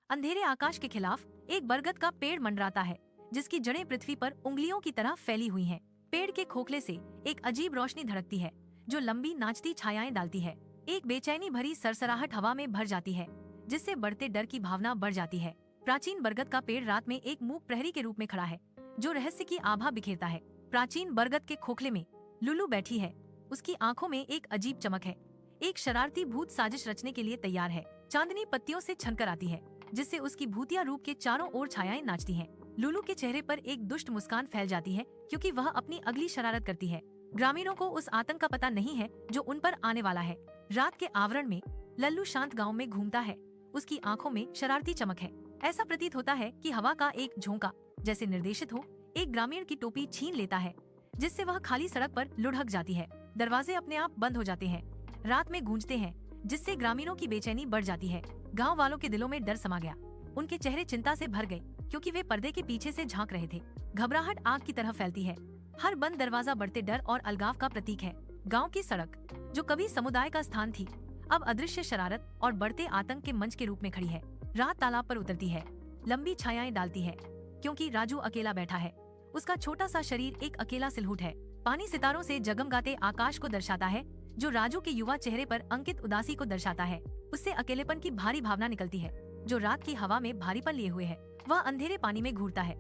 अंधेरे आकाश के खिलाफ एक बरगद का पेड़ मंडराता है, जिसकी जड़ें पृथ्वी पर उंगलियों की तरह फैली हुई हैं। पेड़ के खोखले से एक अजीब रोशनी धड़कती है, जो लंबी नाचती छायाएं डालती है। एक बेचैनी भरी सरसराहट हवा में भर जाती है, जिससे बढ़ते डर की भावना बढ़ जाती है। प्राचीन बरगद का पेड़ रात में एक मूक प्रहरी के रूप में खड़ा है, जो रहस्य की आभा बिखेरता है। प्राचीन बरगद के खोखले में लुल्लू बैठी है। उसकी आंखों में एक अजीब चमक है। एक शरारती भूत साजिश रचने के लिए तैयार है। चांदनी पत्तियों से छनकर आती है, जिससे उसकी भूतिया रूप के चारों ओर छायाएं नाचती हैं। लुल्लू के चेहरे पर एक दुष्ट मुस्कान फैल जाती है, क्योंकि वह अपनी अगली शरारत करती है। ग्रामीणों को उस आतंक का पता नहीं है जो उन पर आने वाला है। रात के आवरण में लल्लू शांत गांव में घूमता है। उसकी आंखों में शरारती चमक है। ऐसा प्रतीत होता है कि हवा का एक झोंका, जैसे निर्देशित हो, एक ग्रामीण की टोपी छीन लेता है, जिससे वह खाली सड़क पर लुढ़क जाती है। दरवाजे अपने आप बंद हो जाते हैं, रात में गूंजते हैं, जिससे ग्रामीणों की बेचैनी बढ़ जाती है। गांव वालों के दिलों में डर समा गया। उनके चेहरे चिंता से भर गए, क्योंकि वे पर्दे के पीछे से झांक रहे थे। घबराहट आग की तरह फैलती है। हर बंद दरवाजा बढ़ते डर और अलगाव का प्रतीक है। गांव की सड़क, जो कभी समुदाय का स्थान थी, अब अदृश्य शरारत और बढ़ते आतंक के मंच के रूप में खड़ी है। रात तालाब पर उतरती है, लंबी छायाएं डालती है, क्योंकि राजू अकेला बैठा है। उसका छोटा सा शरीर एक अकेला सिलहुट है। पानी सितारों से जगमगाते आकाश को दर्शाता है, जो राजू के युवा चेहरे पर अंकित उदासी को दर्शाता है। उससे अकेलेपन की भारी भावना निकलती है, जो रात की हवा में भारीपन लिए हुए है। वह अंधेरे पानी में घूरता है,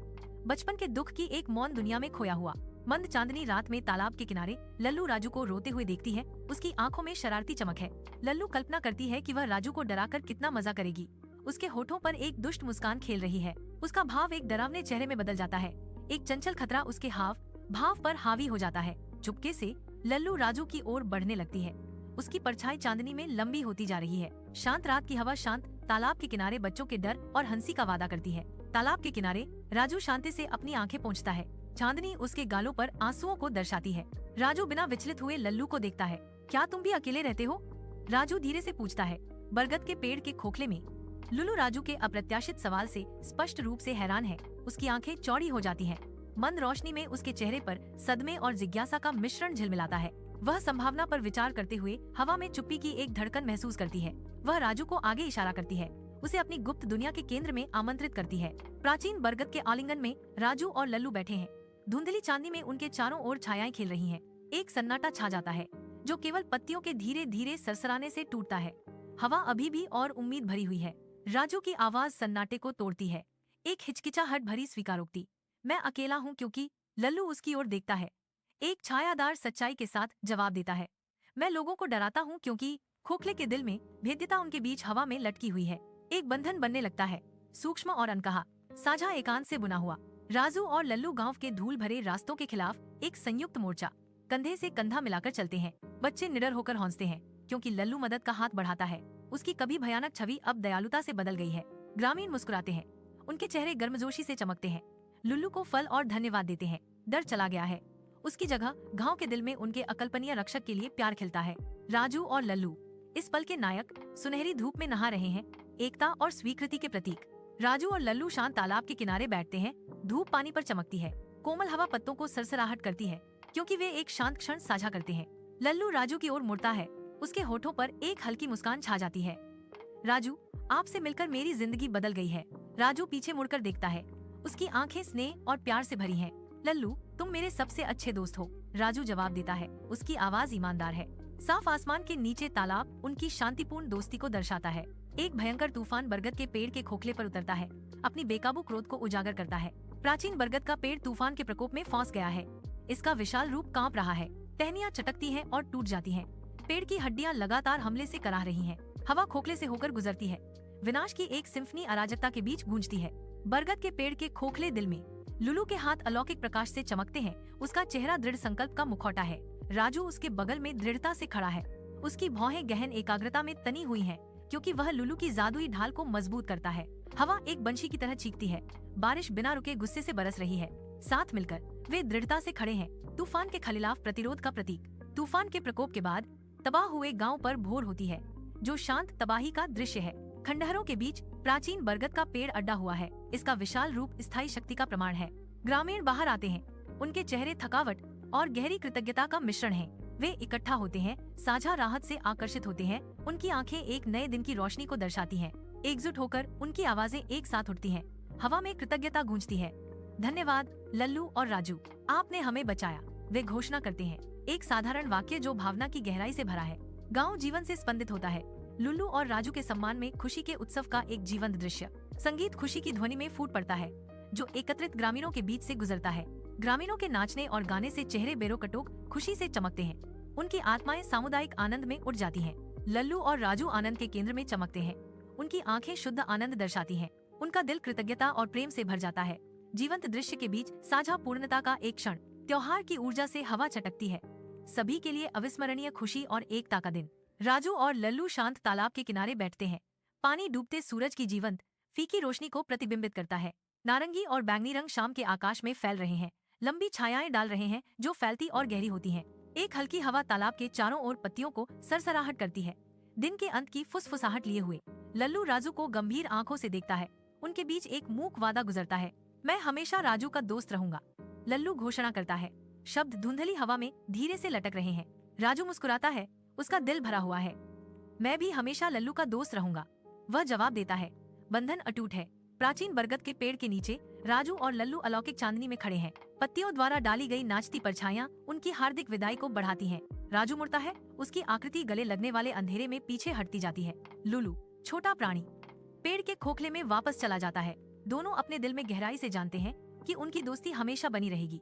बचपन के दुख की एक मौन दुनिया में खोया हुआ। मंद चांदनी रात में तालाब के किनारे लल्लू राजू को रोते हुए देखती है। उसकी आंखों में शरारती चमक है। लल्लू कल्पना करती है कि वह राजू को डराकर कितना मजा करेगी। उसके होठों पर एक दुष्ट मुस्कान खेल रही है। उसका भाव एक डरावने चेहरे में बदल जाता है। एक चंचल खतरा उसके हाव भाव पर हावी हो जाता है। चुपके से लल्लू राजू की ओर बढ़ने लगती है। उसकी परछाई चांदनी में लंबी होती जा रही है। शांत रात की हवा शांत तालाब के किनारे बच्चों के डर और हंसी का वादा करती है। तालाब के किनारे राजू शांति से अपनी आंखें पोंछता है। चांदनी उसके गालों पर आंसुओं को दर्शाती है। राजू बिना विचलित हुए लल्लू को देखता है। क्या तुम भी अकेले रहते हो? राजू धीरे से पूछता है। बरगद के पेड़ के खोखले में लुल्लू राजू के अप्रत्याशित सवाल से स्पष्ट रूप से हैरान है। उसकी आंखें चौड़ी हो जाती हैं। मंद रोशनी में उसके चेहरे पर सदमे और जिज्ञासा का मिश्रण झिलमिलाता है। वह संभावना पर विचार करते हुए हवा में चुप्पी की एक धड़कन महसूस करती है। वह राजू को आगे इशारा करती है, उसे अपनी गुप्त दुनिया के केंद्र में आमंत्रित करती है। प्राचीन बरगद के आलिंगन में राजू और लल्लू बैठे हैं। धुंधली चांदनी में उनके चारों ओर छायाएं खेल रही हैं। एक सन्नाटा छा जाता है, जो केवल पत्तियों के धीरे धीरे सरसराने से टूटता है। हवा अभी भी और उम्मीद भरी हुई है। राजू की आवाज सन्नाटे को तोड़ती है, एक हिचकिचाहट भरी स्वीकारोक्ति। मैं अकेला हूँ क्योंकि। लल्लू उसकी ओर देखता है, एक छायादार सच्चाई के साथ जवाब देता है। मैं लोगों को डराता हूँ क्योंकि। खोखले के दिल में भेद्यता उनके बीच हवा में लटकी हुई है। एक बंधन बनने लगता है, सूक्ष्म और अनकहा, साझा एकांत से बुना हुआ। राजू और लल्लू गांव के धूल भरे रास्तों के खिलाफ एक संयुक्त मोर्चा, कंधे से कंधा मिलाकर चलते हैं। बच्चे निडर होकर हौंसते हैं, क्योंकि लल्लू मदद का हाथ बढ़ाता है। उसकी कभी भयानक छवि अब दयालुता से बदल गई है। ग्रामीण मुस्कुराते हैं, उनके चेहरे गर्मजोशी से चमकते हैं। लुल्लू को फल और धन्यवाद देते हैं। डर चला गया है। उसकी जगह गांव के दिल में उनके अकल्पनीय रक्षक के लिए प्यार खिलता है। राजू और लल्लू इस पल के नायक, सुनहरी धूप में नहा रहे हैं, एकता और स्वीकृति के प्रतीक। राजू और लल्लू शांत तालाब के किनारे बैठते हैं। धूप पानी पर चमकती है, कोमल हवा पत्तों को सरसराहट करती है, क्योंकि वे एक शांत क्षण साझा करते हैं। लल्लू राजू की ओर मुड़ता है, उसके होठों पर एक हल्की मुस्कान छा जाती है। राजू, आपसे मिलकर मेरी जिंदगी बदल गई है। राजू पीछे मुड़कर देखता है, उसकी आंखें स्नेह और प्यार से भरी हैं। लल्लू, तुम मेरे सबसे अच्छे दोस्त हो। राजू जवाब देता है, उसकी आवाज ईमानदार है। साफ आसमान के नीचे तालाब उनकी शांतिपूर्ण दोस्ती को दर्शाता है। एक भयंकर तूफान बरगद के पेड़ के खोखले पर उतरता है, अपनी बेकाबू क्रोध को उजागर करता है। प्राचीन बरगद का पेड़ तूफान के प्रकोप में फंस गया है। इसका विशाल रूप कांप रहा है। टहनियां चटकती हैं और टूट जाती हैं। पेड़ की हड्डियां लगातार हमले से कराह रही हैं। हवा खोखले से होकर गुजरती है। विनाश की एक सिम्फनी अराजकता के बीच गूंजती है। बरगद के पेड़ के खोखले दिल में लुल्लू के हाथ अलौकिक प्रकाश से चमकते हैं। उसका चेहरा दृढ़ संकल्प का मुखौटा है। राजू उसके बगल में दृढ़ता से खड़ा है। उसकी भौहें गहन एकाग्रता में तनी हुई हैं, क्योंकि वह लुल्लू की जादुई ढाल को मजबूत करता है। हवा एक बंशी की तरह चीखती है। बारिश बिना रुके गुस्से से बरस रही है। साथ मिलकर वे दृढ़ता से खड़े हैं, तूफान के खिलाफ प्रतिरोध का प्रतीक। तूफान के प्रकोप के बाद तबाह हुए गांव पर भोर होती है, जो शांत तबाही का दृश्य है। खंडहरों के बीच प्राचीन बरगद का पेड़ अड्डा हुआ है। इसका विशाल रूप स्थायी शक्ति का प्रमाण है। ग्रामीण बाहर आते हैं, उनके चेहरे थकावट और गहरी कृतज्ञता का मिश्रण है। वे इकट्ठा होते हैं, साझा राहत से आकर्षित होते हैं। उनकी आंखें एक नए दिन की रोशनी को दर्शाती हैं। एकजुट होकर उनकी आवाजें एक साथ उठती हैं। हवा में कृतज्ञता गूंजती है। धन्यवाद लल्लू और राजू, आपने हमें बचाया, वे घोषणा करते हैं। एक साधारण वाक्य जो भावना की गहराई से भरा है। गांव जीवन से स्पंदित होता है। लुल्लू और राजू के सम्मान में खुशी के उत्सव का एक जीवंत दृश्य। संगीत खुशी की ध्वनि में फूट पड़ता है, जो एकत्रित ग्रामीणों के बीच से गुजरता है। ग्रामीणों के नाचने और गाने से चेहरे बेरोकटोक खुशी से चमकते हैं। उनकी आत्माएं सामुदायिक आनंद में उठ जाती हैं। लल्लू और राजू आनंद के केंद्र में चमकते हैं। उनकी आंखें शुद्ध आनंद दर्शाती हैं। उनका दिल कृतज्ञता और प्रेम से भर जाता है। जीवंत दृश्य के बीच साझा पूर्णता का एक क्षण। त्योहार की ऊर्जा से हवा चटकती है। सभी के लिए अविस्मरणीय खुशी और एकता का दिन। राजू और लल्लू शांत तालाब के किनारे बैठते हैं। पानी डूबते सूरज की जीवंत फीकी रोशनी को प्रतिबिंबित करता है। नारंगी और बैंगनी रंग शाम के आकाश में फैल रहे हैं। लंबी छायाएं डाल रहे हैं जो फैलती और गहरी होती हैं। एक हल्की हवा तालाब के चारों ओर पत्तियों को सरसराहट करती है। दिन के अंत की फुसफुसाहट लिए हुए लल्लू राजू को गंभीर आंखों से देखता है। उनके बीच एक मूक वादा गुजरता है। मैं हमेशा राजू का दोस्त रहूंगा, लल्लू घोषणा करता है। शब्द धुंधली हवा में धीरे से लटक रहे हैं। राजू मुस्कुराता है, उसका दिल भरा हुआ है। मैं भी हमेशा लल्लू का दोस्त रहूंगा, वह जवाब देता है। बंधन अटूट है। प्राचीन बरगद के पेड़ के नीचे राजू और लल्लू अलौकिक चांदनी में खड़े हैं। पत्तियों द्वारा डाली गई नाचती परछाइयां उनकी हार्दिक विदाई को बढ़ाती हैं। राजू मुड़ता है, उसकी आकृति गले लगने वाले अंधेरे में पीछे हटती जाती है। लुलू, छोटा प्राणी, पेड़ के खोखले में वापस चला जाता है। दोनों अपने दिल में गहराई से जानते हैं कि उनकी दोस्ती हमेशा बनी रहेगी।